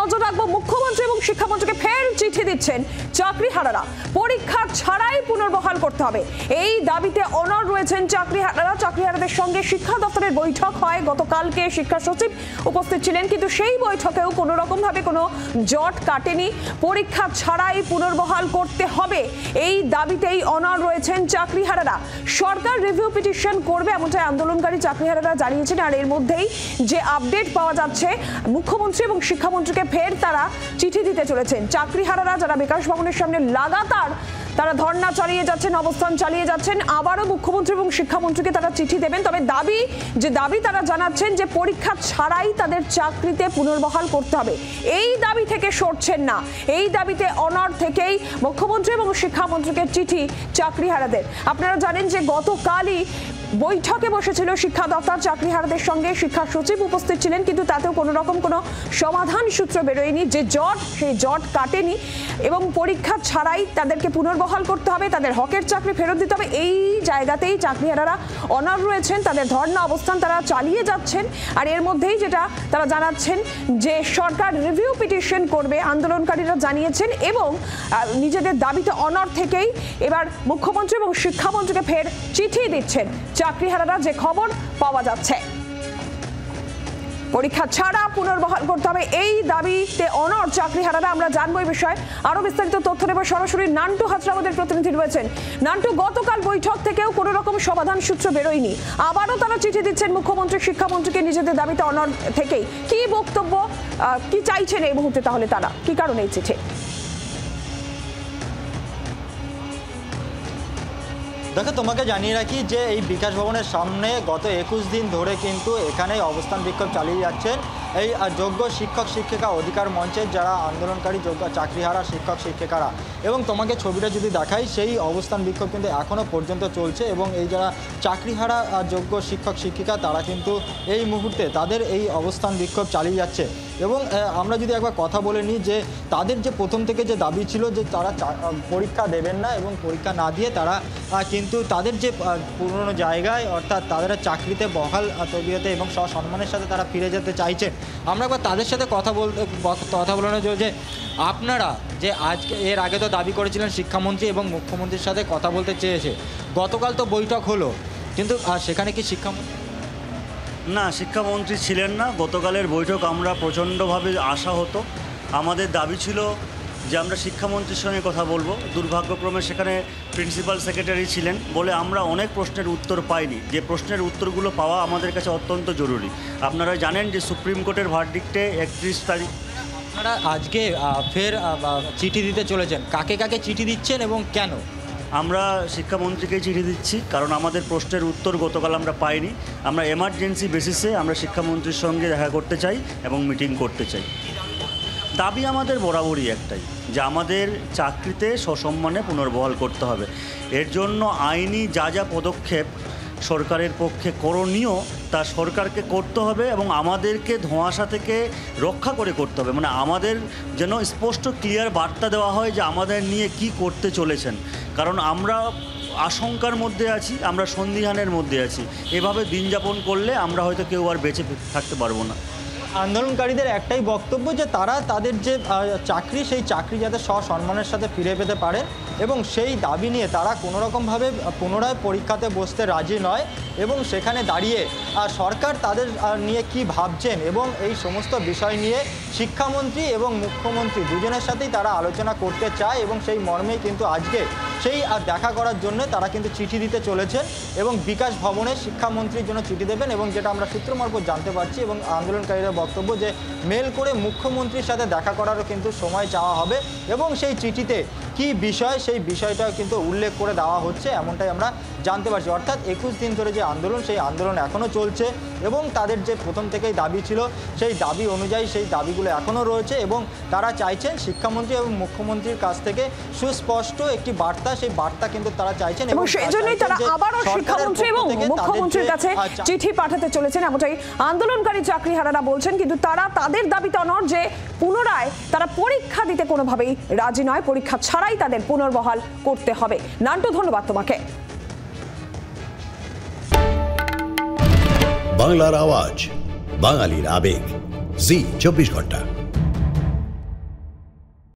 নজর রাখবো, মুখ্যমন্ত্রী এবং শিক্ষামন্ত্রীকে ফের চিঠি দিচ্ছেন চাকরিহারারা। পরীক্ষা ছাড়াই পুনর্বহাল করতে হবে, এই দাবিতে অনড় রয়েছেন চাকরিহারারা। চাকরিহারাদের সঙ্গে শিক্ষা দপ্তরের বৈঠক হয় গতকালকে, শিক্ষা সচিব উপস্থিত ছিলেন, কিন্তু সেই বৈঠকেও কোনো রকম ভাবে কোনো জট কাটেনি। পরীক্ষা ছাড়াই পুনর্বহাল করতে হবে, এই দাবিতেই অনড় রয়েছেন চাকরিহারারা। সরকার রিভিউ পিটিশন করবে এমনটাই আন্দোলনকারী চাকরিহারারা জানিয়েছেন। আর এর মধ্যেই যে আপডেট পাওয়া যাচ্ছে, মুখ্যমন্ত্রী এবং শিক্ষামন্ত্রীকে ফের তারা চিঠি দিতে চলেছেন। চাকরিহারারা যারা বিকাশ ভবনের সামনে লাগাতার তারা ধর্ণা চালিয়ে যাচ্ছেন, অবস্থান চালিয়ে যাচ্ছেন, আবারও মুখ্যমন্ত্রী এবং শিক্ষামন্ত্রীকে তারা চিঠি দেবেন। তবে দাবি তারা জানাচ্ছেন যে পরীক্ষা ছাড়াই তাদের চাকরিতে পুনর্বহাল করতে হবে, এই দাবি থেকে সরছেন না। এই দাবিতে অনড় থেকেই মুখ্যমন্ত্রী এবং শিক্ষামন্ত্রীকে চিঠি চাকরিহারাদের। আপনারা জানেন যে গতকালই বৈঠকে বসেছিল শিক্ষা দপ্তর চাকরিহারাদের সঙ্গে, শিক্ষা সচিব উপস্থিত ছিলেন, কিন্তু তাতেও কোনো রকম কোনো সমাধান সূত্র বেরোয়নি। যে জট, সেই জট কাটেনি এবং পরীক্ষা ছাড়াই তাদেরকে পুনর্বহাল করতে হবে, তাদের হকের চাকরি ফেরত দিতে হবে। এই জায়গাতেই চাকরিহারারা অনড় রয়েছেন, তাদের ধর্ণা অবস্থান তারা চালিয়ে যাচ্ছেন। আর এর মধ্যেই যেটা তারা জানাচ্ছেন যে সরকার রিভিউ পিটিশন করবে, আন্দোলনকারীরা জানিয়েছেন, এবং নিজেদের দাবিতে অনড় থেকেই এবার মুখ্যমন্ত্রী এবং শিক্ষামন্ত্রীকে ফের চিঠি দিচ্ছেন চাকরিহারারা, যে খবর পাওয়া যাচ্ছে। পরীক্ষা ছাড়া পুনর্বহাল করতে হবে, এই দাবিতে অনড় চাকরিহারারা। আমরা জানবো এই বিষয়ে আরো বিস্তারিত তথ্য নেব। সরাসরি নান্টু হাজরা আমাদের প্রতিনিধি রয়েছেন। নান্টু, গতকাল বৈঠক থেকেও কোনো রকম সমাধান সূত্র বেরোয়নি, আবারও তারা চিঠি দিচ্ছেন মুখ্যমন্ত্রী শিক্ষামন্ত্রীকে নিজেদের দাবিতে অনড় থেকেই। কি বক্তব্য, কি চাইছেন এই মুহূর্তে, তাহলে তারা কি কারণে এই চিঠি? দেখো, তোমাকে জানিয়ে রাখি যে এই বিকাশ ভবনের সামনে গত 21 দিন ধরে কিন্তু এখানেই অবস্থান বিক্ষোভ চালিয়ে যাচ্ছেন এই যোগ্য শিক্ষক শিক্ষিকা অধিকার মঞ্চের যারা আন্দোলনকারী যোগ্য চাকরিহারা শিক্ষক শিক্ষিকারা। এবং তোমাকে ছবিটা যদি দেখাই, সেই অবস্থান বিক্ষোভ কিন্তু এখনও পর্যন্ত চলছে। এবং এই যারা চাকরিহারা যোগ্য শিক্ষক শিক্ষিকা তারা কিন্তু এই মুহূর্তে তাদের এই অবস্থান বিক্ষোভ চালিয়ে যাচ্ছে। এবং আমরা যদি একবার কথা বলে নিই যে তাদের যে প্রথম থেকে যে দাবি ছিল যে তারা পরীক্ষা দেবেন না, এবং পরীক্ষা না দিয়ে তারা কিন্তু তাদের যে পুরনো জায়গায় অর্থাৎ তাদের চাকরিতে বহাল তবিয়তে এবং সসম্মানের সাথে তারা ফিরে যেতে চাইছেন। আমরা একবার তাদের সাথে কথা বলানোর জন্য যে আপনারা যে আজকে এর আগে তো দাবি করেছিলেন শিক্ষামন্ত্রী এবং মুখ্যমন্ত্রীর সাথে কথা বলতে চেয়েছে, গতকাল তো বৈঠক হলো, কিন্তু সেখানে কি শিক্ষামন্ত্রী? না, শিক্ষামন্ত্রী ছিলেন না। গতকালের বৈঠক আমরা প্রচণ্ডভাবে আশা হতো, আমাদের দাবি ছিল যে আমরা শিক্ষামন্ত্রীর সঙ্গে কথা বলবো। দুর্ভাগ্যক্রমে সেখানে প্রিন্সিপাল সেক্রেটারি ছিলেন বলে আমরা অনেক প্রশ্নের উত্তর পাইনি, যে প্রশ্নের উত্তরগুলো পাওয়া আমাদের কাছে অত্যন্ত জরুরি। আপনারা জানেন যে সুপ্রিম কোর্টের ভার্ডিক্টে 31 তারিখ আপনারা আজকে ফের চিঠি দিতে চলেছেন, কাকে কাকে চিঠি দিচ্ছেন এবং কেন? আমরা শিক্ষামন্ত্রীকে চিঠি দিচ্ছি কারণ আমাদের প্রশ্নের উত্তর গতকাল আমরা পাইনি। আমরা এমার্জেন্সি বেসিসে আমরা শিক্ষামন্ত্রীর সঙ্গে দেখা করতে চাই এবং মিটিং করতে চাই। দাবি আমাদের বরাবরই একটাই, যে আমাদের চাকরিতে সসম্মানে পুনর্বহাল করতে হবে। এর জন্য আইনি যা যা পদক্ষেপ সরকারের পক্ষে করণীয় তা সরকারকে করতে হবে এবং আমাদেরকে ধোঁয়াশা থেকে রক্ষা করে করতে হবে। মানে আমাদের যেন স্পষ্ট ক্লিয়ার বার্তা দেওয়া হয় যে আমাদের নিয়ে কি করতে চলেছেন। কারণ আমরা আশঙ্কার মধ্যে আছি, আমরা সন্দিহানের মধ্যে আছি। এভাবে দিন যাপন করলে আমরা হয়তো কেউ আর বেঁচে থাকতে পারবো না। আন্দোলনকারীদের একটাই বক্তব্য যে তারা তাদের যে চাকরি, সেই চাকরি যাতে সসম্মানের সাথে ফিরে পেতে পারে, এবং সেই দাবি নিয়ে তারা কোনোরকমভাবে পুনরায় পরীক্ষাতে বসতে রাজি নয়। এবং সেখানে দাঁড়িয়ে সরকার তাদের নিয়ে কি ভাবছেন এবং এই সমস্ত বিষয় নিয়ে শিক্ষামন্ত্রী এবং মুখ্যমন্ত্রী দুজনের সাথেই তারা আলোচনা করতে চায়। এবং সেই মর্মেই কিন্তু আজকে সেই দেখা করার জন্য তারা কিন্তু চিঠি দিতে চলেছেন এবং বিকাশ ভবনে শিক্ষামন্ত্রীর জন্য চিঠি দেবেন। এবং যেটা আমরা সূত্র মারফত জানতে পারছি, এবং আন্দোলনকারীদের বক্তব্য যে মেল করে মুখ্যমন্ত্রীর সাথে দেখা করারও কিন্তু সময় চাওয়া হবে, এবং সেই চিঠিতে কি বিষয় সেই বিষয়টাও কিন্তু উল্লেখ করে দেওয়া হচ্ছে, এমনটাই আমরা জানতে পারছি। অর্থাৎ 21 দিন ধরে যে আন্দোলন, সেই আন্দোলন এখনও চলছে এবং তাদের যে প্রথম থেকেই দাবি ছিল সেই দাবি অনুযায়ী সেই দাবিগুলো এখনও রয়েছে। এবং তারা চাইছেন শিক্ষামন্ত্রী এবং মুখ্যমন্ত্রীর কাছ থেকে সুস্পষ্ট একটি বার্তা, সেই বার্তা কিন্তু তারা চাইছেন। এবং সেই জন্যই তারা আবারও শিক্ষামন্ত্রী এবং মুখ্যমন্ত্রীর কাছে চিঠি পাঠাতে চলেছেন, এমনটাই আন্দোলনকারী চাকরিহারারা বলছেন। কিন্তু তারা তাদের দাবিতে অনড় যে পুনরায় তারা পরীক্ষা দিতে কোনোভাবেই রাজি নয়, পরীক্ষা ছাড়াই তাদের পুনর্বহাল করতে হবে। নান্টু, ধন্যবাদ তোমাকে। বাংলার আওয়াজ, বাঙালির আবেগ, জি 24 ঘন্টা।